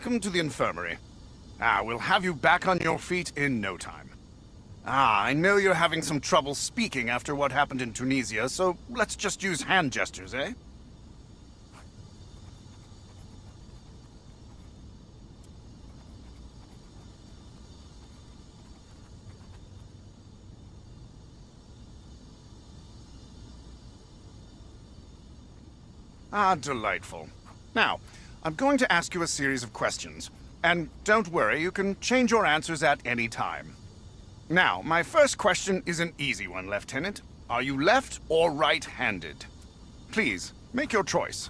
welcome to the infirmary. We'll have you back on your feet in no time. I know you're having some trouble speaking after what happened in Tunisia, so let's just use hand gestures, eh? Delightful. Now, I'm going to ask you a series of questions. And don't worry, you can change your answers at any time. Now, my first question is an easy one, Lieutenant. Are you left or right-handed? Please, make your choice.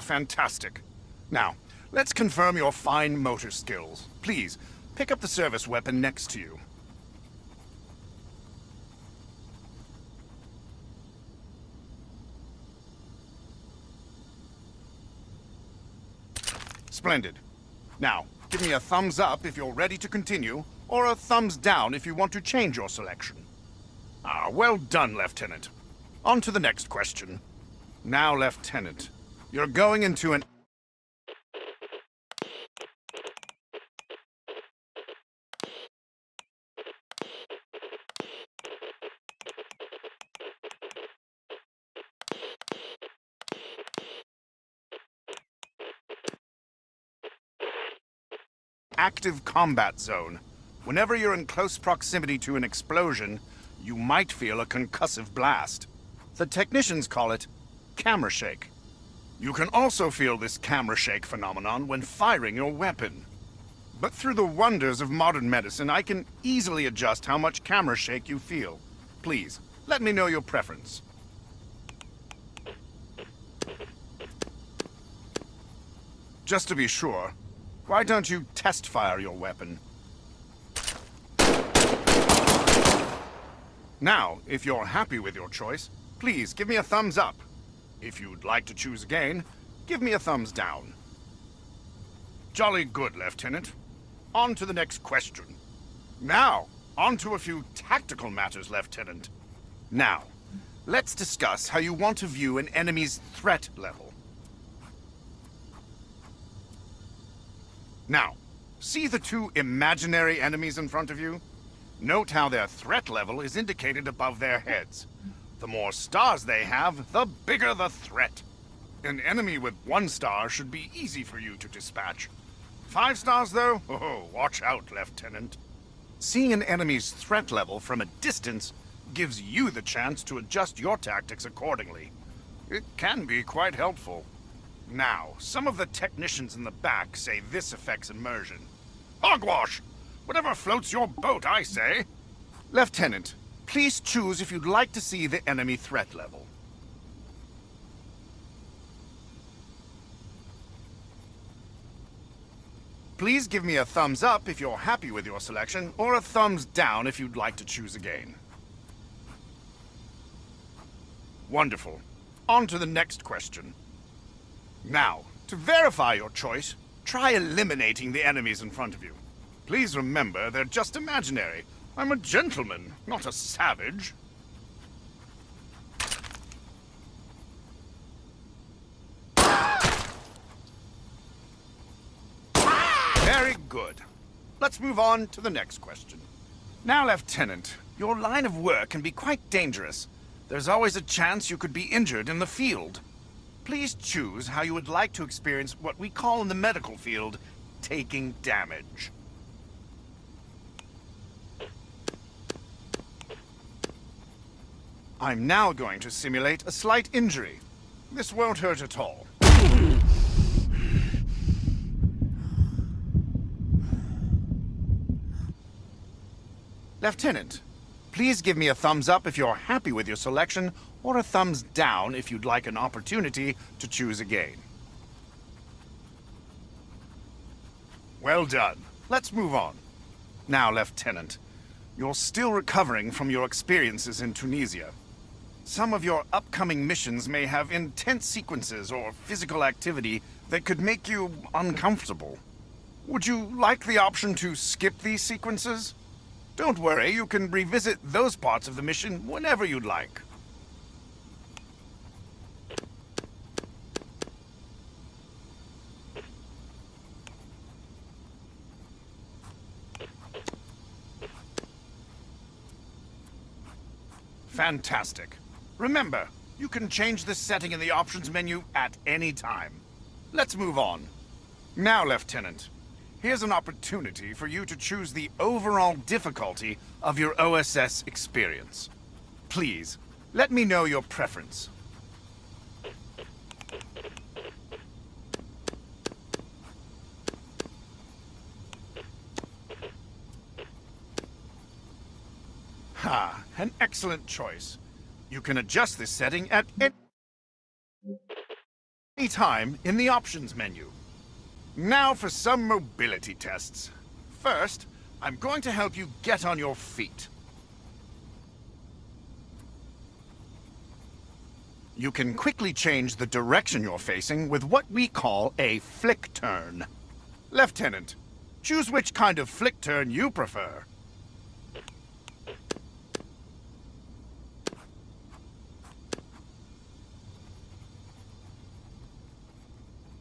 Fantastic. Now, let's confirm your fine motor skills. Please, pick up the service weapon next to you. Splendid. Now, give me a thumbs up if you're ready to continue, or a thumbs down if you want to change your selection. Well done, Lieutenant. On to the next question. Now, Lieutenant, you're going into an... active combat zone. Whenever you're in close proximity to an explosion, you might feel a concussive blast. The technicians call it camera shake. You can also feel this camera shake phenomenon when firing your weapon. But through the wonders of modern medicine, I can easily adjust how much camera shake you feel. Please, let me know your preference. Just to be sure, why don't you test fire your weapon? Now, if you're happy with your choice, please give me a thumbs up. If you'd like to choose again, give me a thumbs down. Jolly good, Lieutenant. On to the next question. Now, on to a few tactical matters, Lieutenant. Now, let's discuss how you want to view an enemy's threat level. Now, see the two imaginary enemies in front of you? Note how their threat level is indicated above their heads. The more stars they have, the bigger the threat. An enemy with 1 star should be easy for you to dispatch. 5 stars, though? Oh, watch out, Lieutenant. Seeing an enemy's threat level from a distance gives you the chance to adjust your tactics accordingly. It can be quite helpful. Now, some of the technicians in the back say this affects immersion. Hogwash! Whatever floats your boat, I say. Lieutenant, please choose if you'd like to see the enemy threat level. Please give me a thumbs up if you're happy with your selection, or a thumbs down if you'd like to choose again. Wonderful. On to the next question. Now, to verify your choice, try eliminating the enemies in front of you. Please remember, they're just imaginary. I'm a gentleman, not a savage. Very good. Let's move on to the next question. Now, Lieutenant, your line of work can be quite dangerous. There's always a chance you could be injured in the field. Please choose how you would like to experience what we call in the medical field, taking damage. I'm now going to simulate a slight injury. This won't hurt at all. Lieutenant, please give me a thumbs up if you're happy with your selection, or a thumbs down if you'd like an opportunity to choose again. Well done. Let's move on. Now, Lieutenant, you're still recovering from your experiences in Tunisia. Some of your upcoming missions may have intense sequences or physical activity that could make you uncomfortable. Would you like the option to skip these sequences? Don't worry, you can revisit those parts of the mission whenever you'd like. Fantastic. Remember, you can change the setting in the options menu at any time. Let's move on. Now, Lieutenant, here's an opportunity for you to choose the overall difficulty of your OSS experience. Please, let me know your preference. Ha, an excellent choice. You can adjust this setting at any time in the options menu. Now for some mobility tests. First, I'm going to help you get on your feet. You can quickly change the direction you're facing with what we call a flick turn. Lieutenant, choose which kind of flick turn you prefer.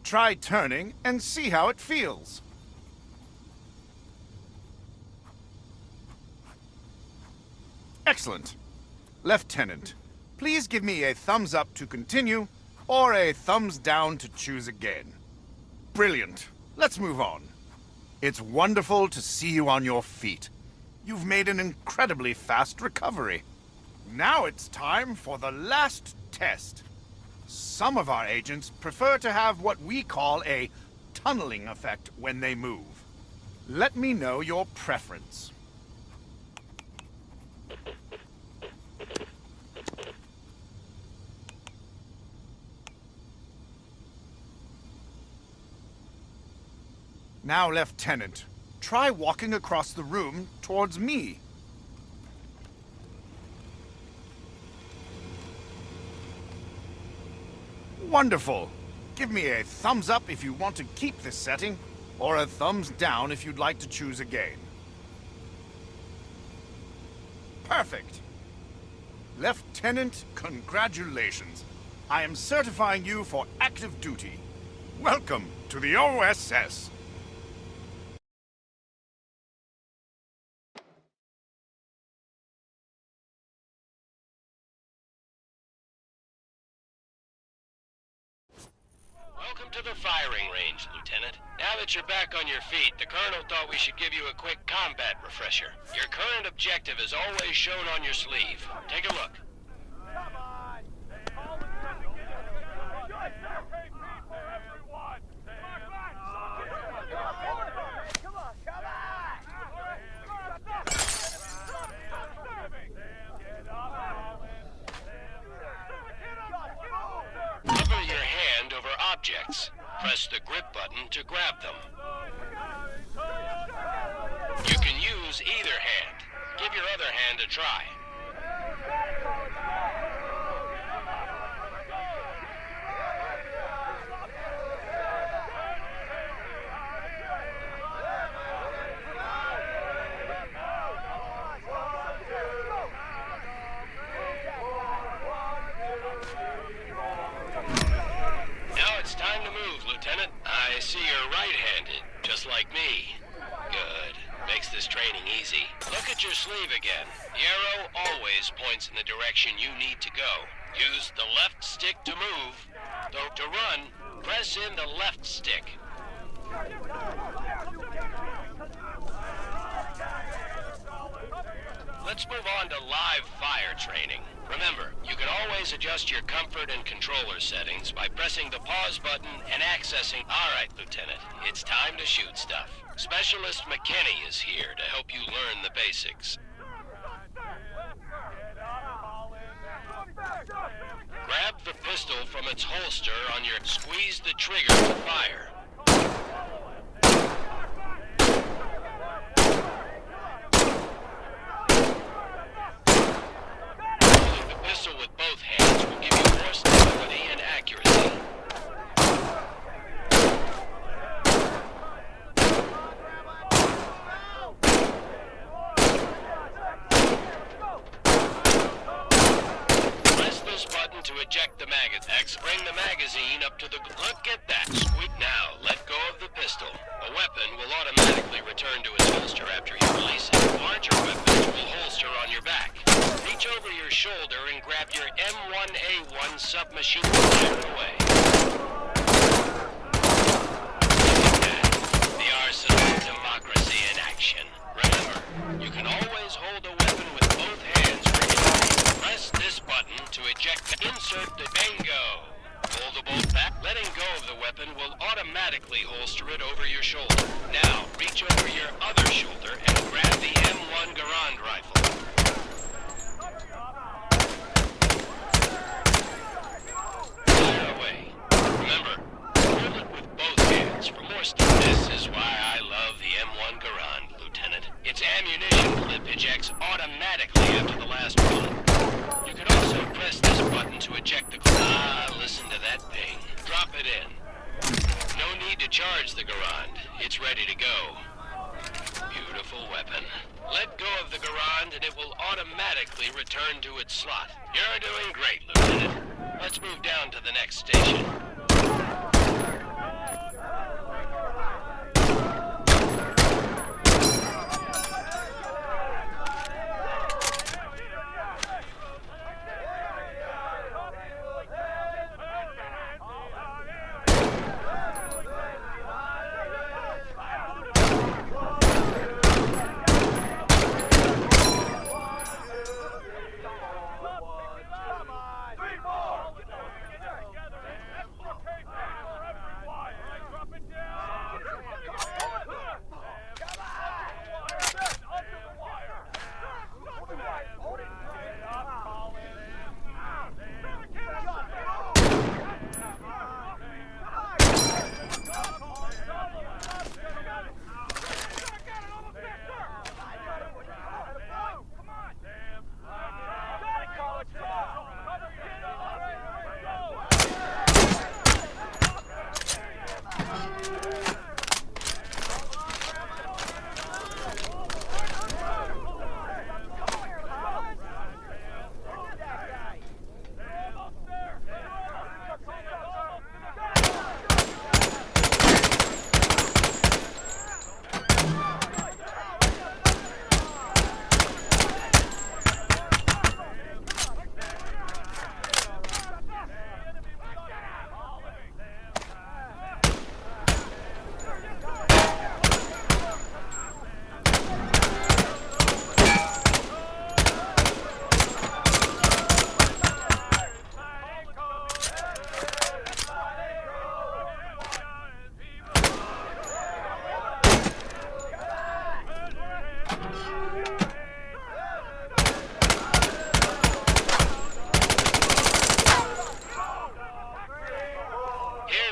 Try turning and see how it feels. Excellent. Lieutenant, please give me a thumbs up to continue, or a thumbs down to choose again. Brilliant. Let's move on. It's wonderful to see you on your feet. You've made an incredibly fast recovery. Now it's time for the last test. Some of our agents prefer to have what we call a tunneling effect when they move. Let me know your preference. Now, Lieutenant, try walking across the room towards me. Wonderful. Give me a thumbs up if you want to keep this setting, or a thumbs down if you'd like to choose again. Perfect. Lieutenant, congratulations. I am certifying you for active duty. Welcome to the OSS. Welcome to the firing range, Lieutenant. Now that you're back on your feet, the Colonel thought we should give you a quick combat refresher. Your current objective is always shown on your sleeve. Take a look. Hover your hand over objects. Press the grip button to grab them. You can use either hand. Give your other hand a try. Now it's time to move, Lieutenant. I see you're right-handed, just like me. Good. Makes this training easy. Look at your sleeve again. The arrow always points in the direction you need to go. Use the left stick to move. Though to run, press in the left stick. Let's move on to live fire training. Remember, you can always adjust your comfort and controller settings by pressing the pause button and accessing... All right, Lieutenant, it's time to shoot stuff. Specialist McKinney is here to help you learn the basics. Grab the pistol from its holster on your... Squeeze the trigger to fire. With both magazine. Bring the magazine up to the... Look at that. Squeak. Now, let go of the pistol. The weapon will automatically return to its holster after you release it. Larger weapons will holster on your back. Reach over your shoulder and grab your M1A1 submachine gun fire away. Look at that. The arsenal of democracy in action. Remember, you can always hold a weapon with both hands ready. Press this button to eject. Insert the bingo. Pull the bolt back. Letting go of the weapon will automatically holster it over your shoulder. Now, reach over your other shoulder and grab the M1 Garand rifle. Fire away. Remember, hold it with both hands for more stuff. This is why I love the M1 Garand, Lieutenant. Its ammunition clip ejects automatically after the last bullet. You can also press this button to eject the... Ah, listen to that ping. Drop it in. No need to charge the Garand. It's ready to go. Beautiful weapon. Let go of the Garand and it will automatically return to its slot. You're doing great, Lieutenant. Let's move down to the next station.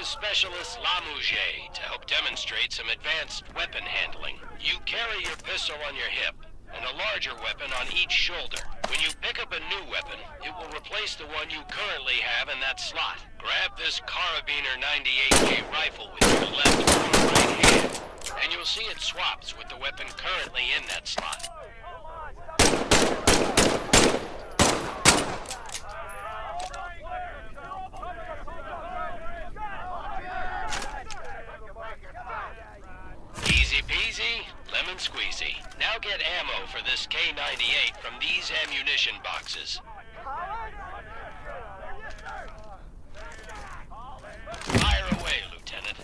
Specialist Lamouche to help demonstrate some advanced weapon handling. You carry your pistol on your hip and a larger weapon on each shoulder. When you pick up a new weapon, it will replace the one you currently have in that slot. Grab this Carabiner 98K rifle with your left or right hand, and you'll see it swaps with the weapon currently in that slot. Easy peasy, lemon squeezy. Now get ammo for this K98 from these ammunition boxes. Fire away, Lieutenant.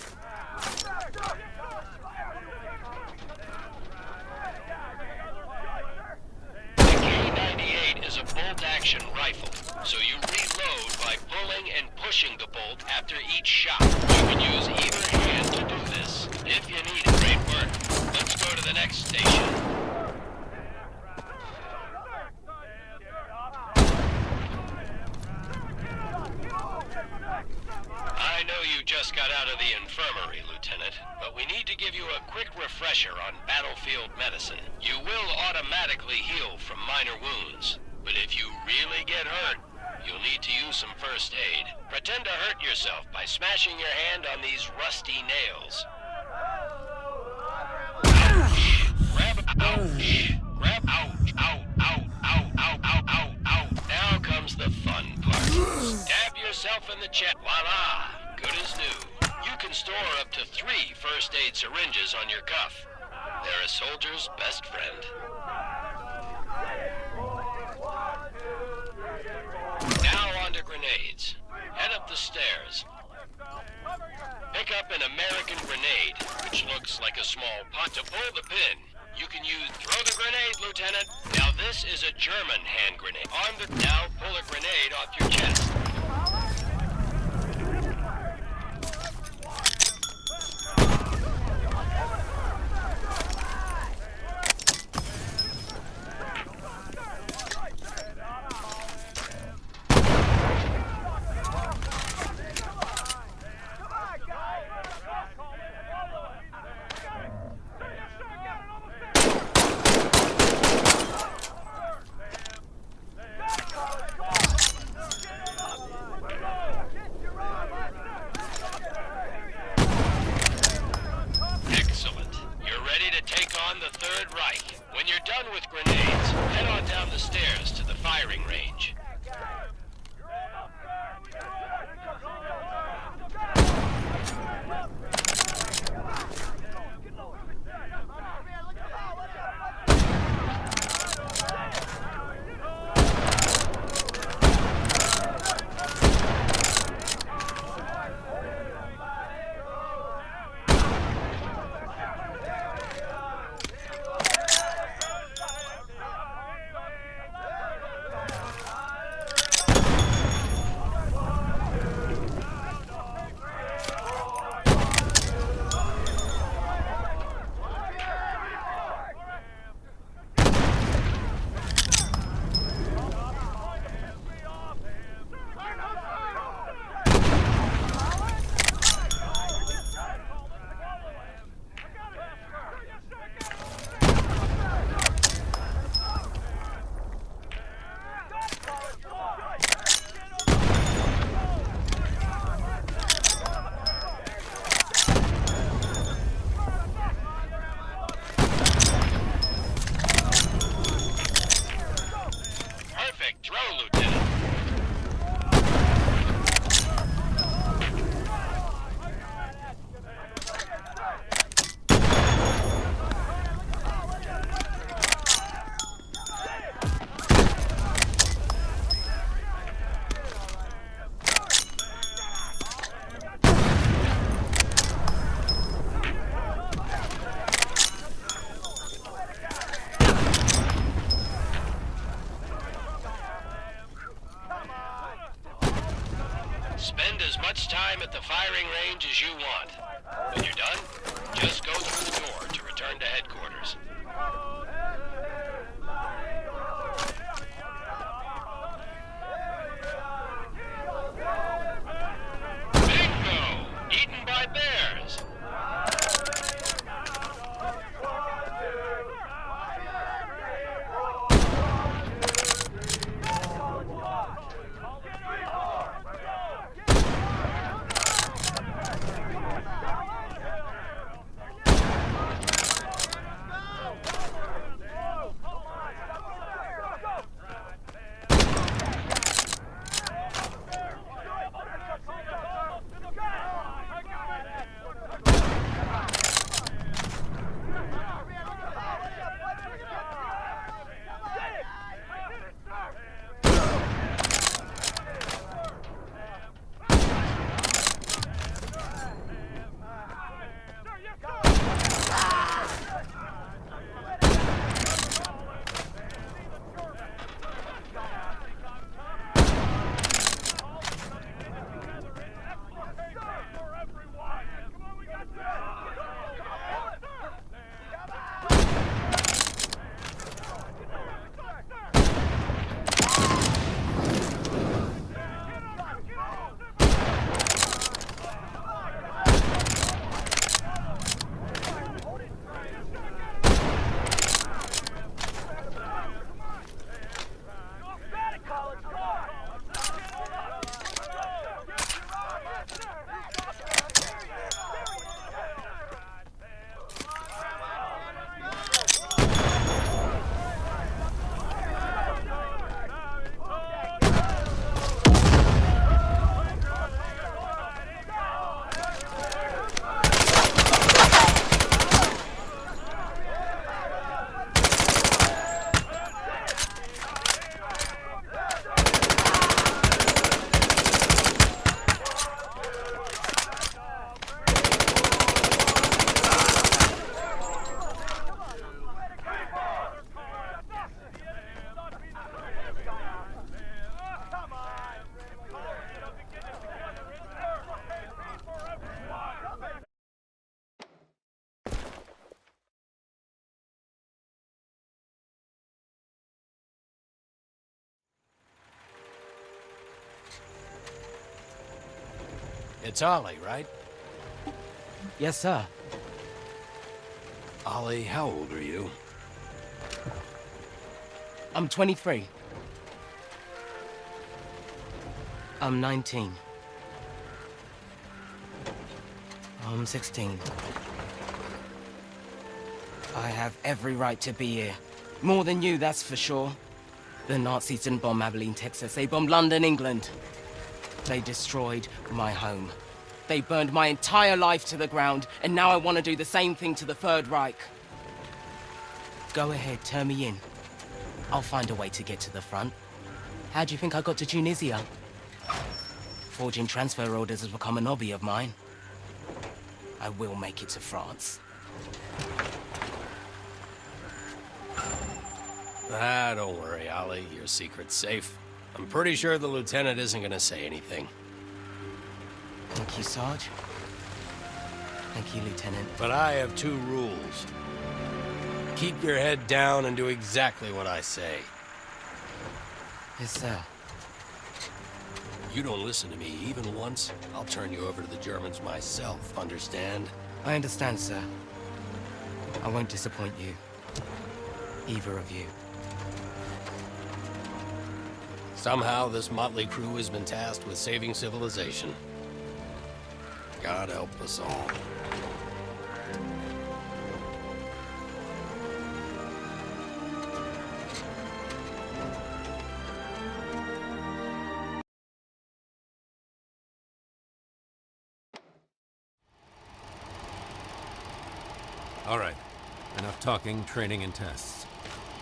The K98 is a bolt-action rifle, so you reload by pulling and pushing the bolt after each shot. You can use either hand to do this. If you need it, great work. Let's go to the next station. I know you just got out of the infirmary, Lieutenant, but we need to give you a quick refresher on battlefield medicine. You will automatically heal from minor wounds, but if you really get hurt, you'll need to use some first aid. Pretend to hurt yourself by smashing your hand on these rusty nails. Ouch! Grab ouch! Grab ouch! Ow! Ow! Ow! Ow! Ow! Ow! Ow! Now comes the fun part. Stab yourself yourself in the chat. Voila! Good as new. You can store up to 3 first aid syringes on your cuff. They're a soldier's best friend. Now on to grenades. Head up the stairs. Pick up an American grenade, which looks like a small pot. To pull the pin, you can use throw the grenade, Lieutenant. Now this is a German hand grenade. Now pull a grenade off your chest. When you're done with grenades, head on down the stairs to the firing range. Spend as much time at the firing range as you want. When you're done, just go through the door to return to headquarters. Bingo! Eaten by bears! It's Ollie, right? Yes, sir. Ollie, how old are you? I'm 23. I'm 19. I'm 16. I have every right to be here. More than you, that's for sure. The Nazis didn't bomb Abilene, Texas. They bombed London, England. They destroyed my home. They burned my entire life to the ground, and now I want to do the same thing to the Third Reich. Go ahead, turn me in. I'll find a way to get to the front. How do you think I got to Tunisia? Forging transfer orders has become an hobby of mine. I will make it to France. Don't worry, Ollie. Your secret's safe. I'm pretty sure the lieutenant isn't gonna say anything. Thank you, Sarge. Thank you, Lieutenant. But I have two rules. Keep your head down and do exactly what I say. Yes, sir. You don't listen to me even once, I'll turn you over to the Germans myself, understand? I understand, sir. I won't disappoint you. Either of you. Somehow, this motley crew has been tasked with saving civilization. God help us all. All right. Enough talking, training, and tests.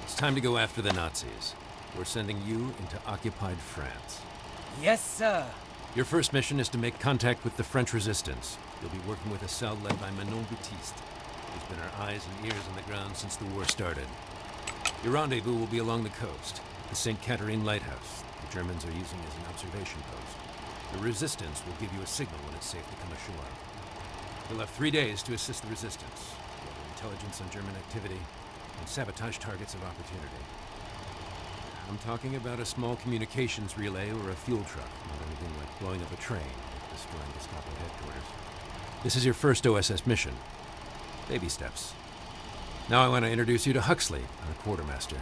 It's time to go after the Nazis. We're sending you into occupied France. Yes, sir. Your first mission is to make contact with the French resistance. You'll be working with a cell led by Manon Baptiste, who's been our eyes and ears on the ground since the war started. Your rendezvous will be along the coast, the St. Catherine Lighthouse. The Germans are using as an observation post. The resistance will give you a signal when it's safe to come ashore. You'll have 3 days to assist the resistance. Intelligence on German activity, and sabotage targets of opportunity. I'm talking about a small communications relay or a fuel truck, not anything like blowing up a train or destroying Gestapo headquarters. This is your first OSS mission. Baby steps. Now I want to introduce you to Huxley, our quartermaster.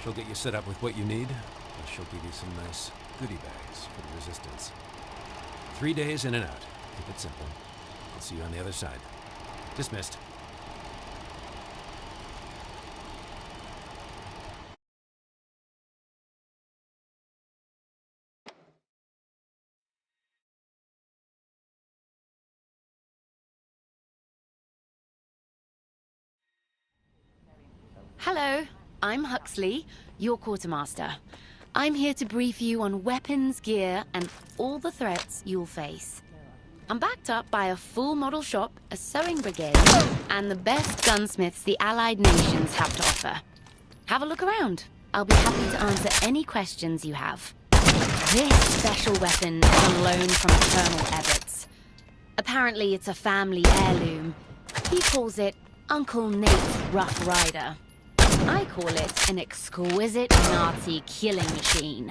She'll get you set up with what you need, and she'll give you some nice goodie bags for the resistance. 3 days in and out. Keep it simple. I'll see you on the other side. Dismissed. Hello, I'm Huxley, your quartermaster. I'm here to brief you on weapons, gear, and all the threats you'll face. I'm backed up by a full model shop, a sewing brigade, and the best gunsmiths the Allied nations have to offer. Have a look around. I'll be happy to answer any questions you have. This special weapon is on loan from Colonel Ebbets. Apparently it's a family heirloom. He calls it Uncle Nate's Rough Rider. I call it an exquisite Nazi killing machine.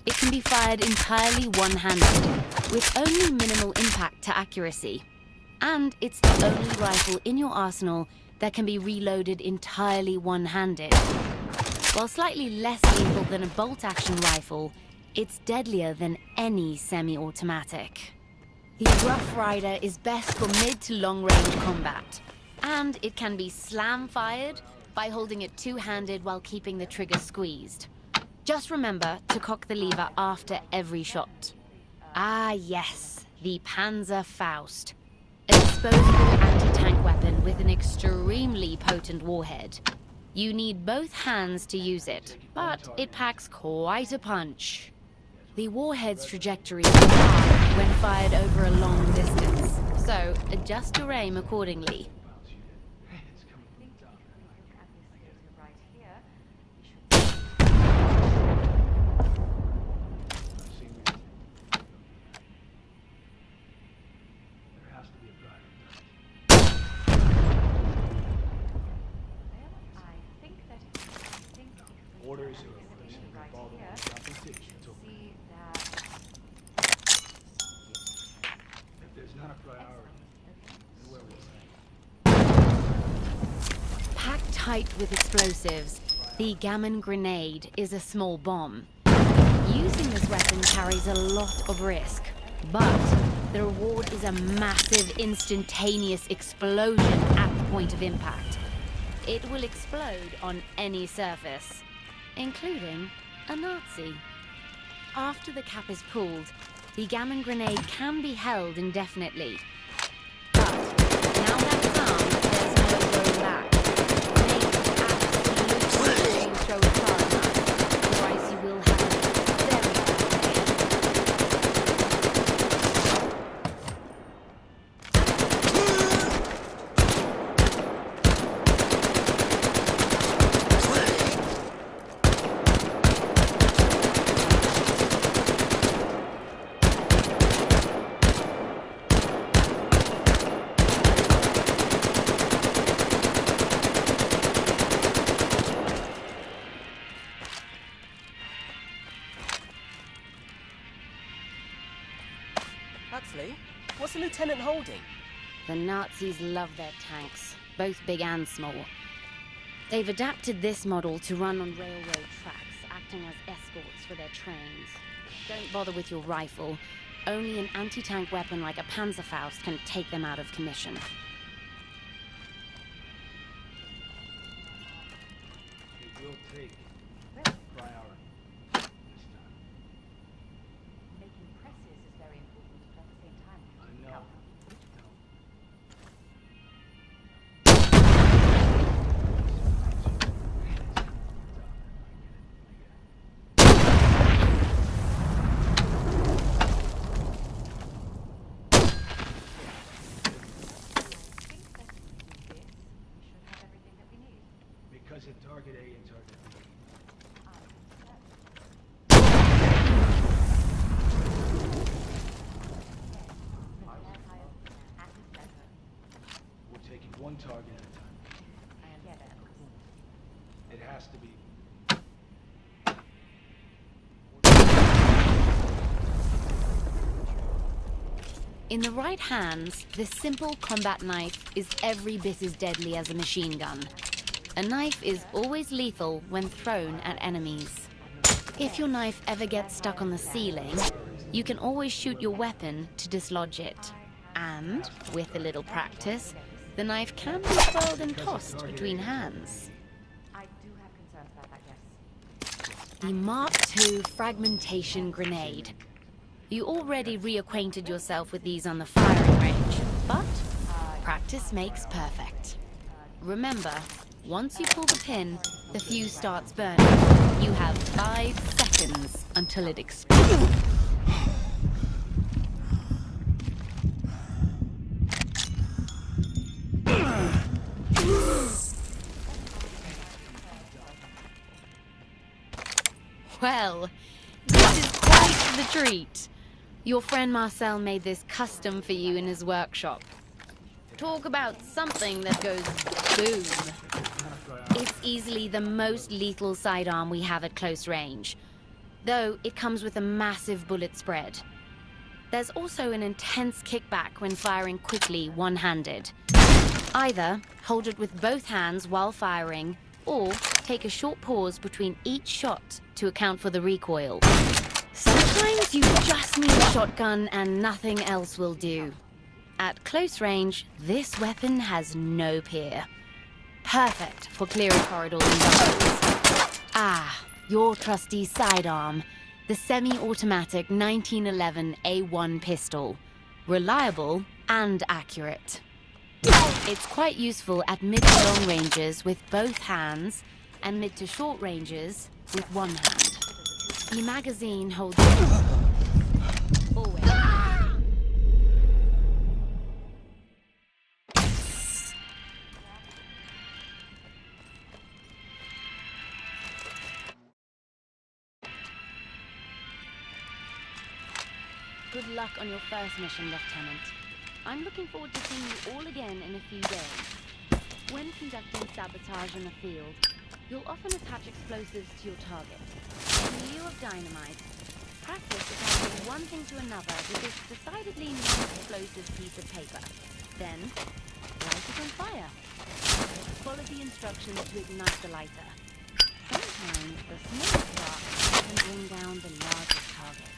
It can be fired entirely one-handed, with only minimal impact to accuracy. And it's the only rifle in your arsenal that can be reloaded entirely one-handed. While slightly less lethal than a bolt-action rifle, it's deadlier than any semi-automatic. The Rough Rider is best for mid to long-range combat, and it can be slam-fired by holding it two-handed while keeping the trigger squeezed. Just remember to cock the lever after every shot. Ah yes, the Panzer Faust. A disposable anti-tank weapon with an extremely potent warhead. You need both hands to use it, but it packs quite a punch. The warhead's trajectory is hard when fired over a long distance, so adjust your aim accordingly. Orders Packed tight with explosives, the gammon grenade is a small bomb. Using this weapon carries a lot of risk, but the reward is a massive instantaneous explosion at the point of impact. It will explode on any surface, including a Nazi. After the cap is pulled, the gammon grenade can be held indefinitely. But now that it's armed, there's no going back. Make absolutely sure you throw it far enough, otherwise you will have a very Huxley, what's the lieutenant holding? The Nazis love their tanks, both big and small. They've adapted this model to run on railroad tracks, acting as escorts for their trains. Don't bother with your rifle. Only an anti-tank weapon like a Panzerfaust can take them out of commission. It will take priority this time. Making presses is very important, but at the same time, I know. Because at target A and target B. We're taking one target at a time. It has to be. In the right hands, this simple combat knife is every bit as deadly as a machine gun. A knife is always lethal when thrown at enemies. If your knife ever gets stuck on the ceiling, you can always shoot your weapon to dislodge it. And, with a little practice, the knife can be twirled and tossed between hands. I do have concerns about that, yes. The Mark II fragmentation grenade. You already reacquainted yourself with these on the firing range, but practice makes perfect. Remember, once you pull the pin, the fuse starts burning. You have 5 seconds until it explodes. Well, this is quite the treat. Your friend Marcel made this custom for you in his workshop. Talk about something that goes boom. It's easily the most lethal sidearm we have at close range, though it comes with a massive bullet spread. There's also an intense kickback when firing quickly one-handed. Either hold it with both hands while firing, or take a short pause between each shot to account for the recoil. Sometimes you just need a shotgun and nothing else will do. At close range, this weapon has no peer. Perfect for clearing corridors and dungeons. Ah, your trusty sidearm, the semi-automatic 1911 A1 pistol. Reliable and accurate. It's quite useful at mid to long ranges with both hands, and mid to short ranges with one hand. The magazine holds always. Good luck on your first mission, Lieutenant. I'm looking forward to seeing you all again in a few days. When conducting sabotage in the field, you'll often attach explosives to your target. In lieu of dynamite, practice attaching one thing to another with this decidedly non-explosive explosive piece of paper. Then, light it on fire. Follow the instructions to ignite the lighter. Sometimes the smallest spark can bring down the largest target.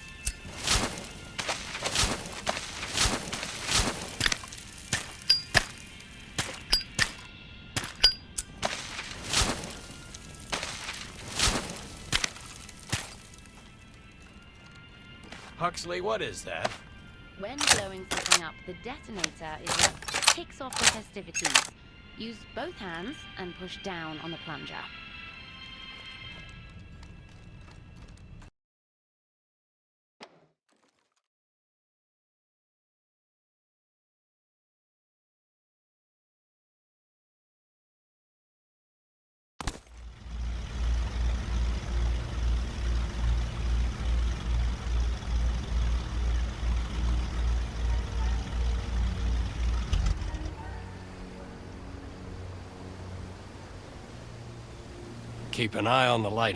Huxley, what is that? When blowing something up, the detonator is what kicks off the festivities. Use both hands and push down on the plunger. Keep an eye on the light.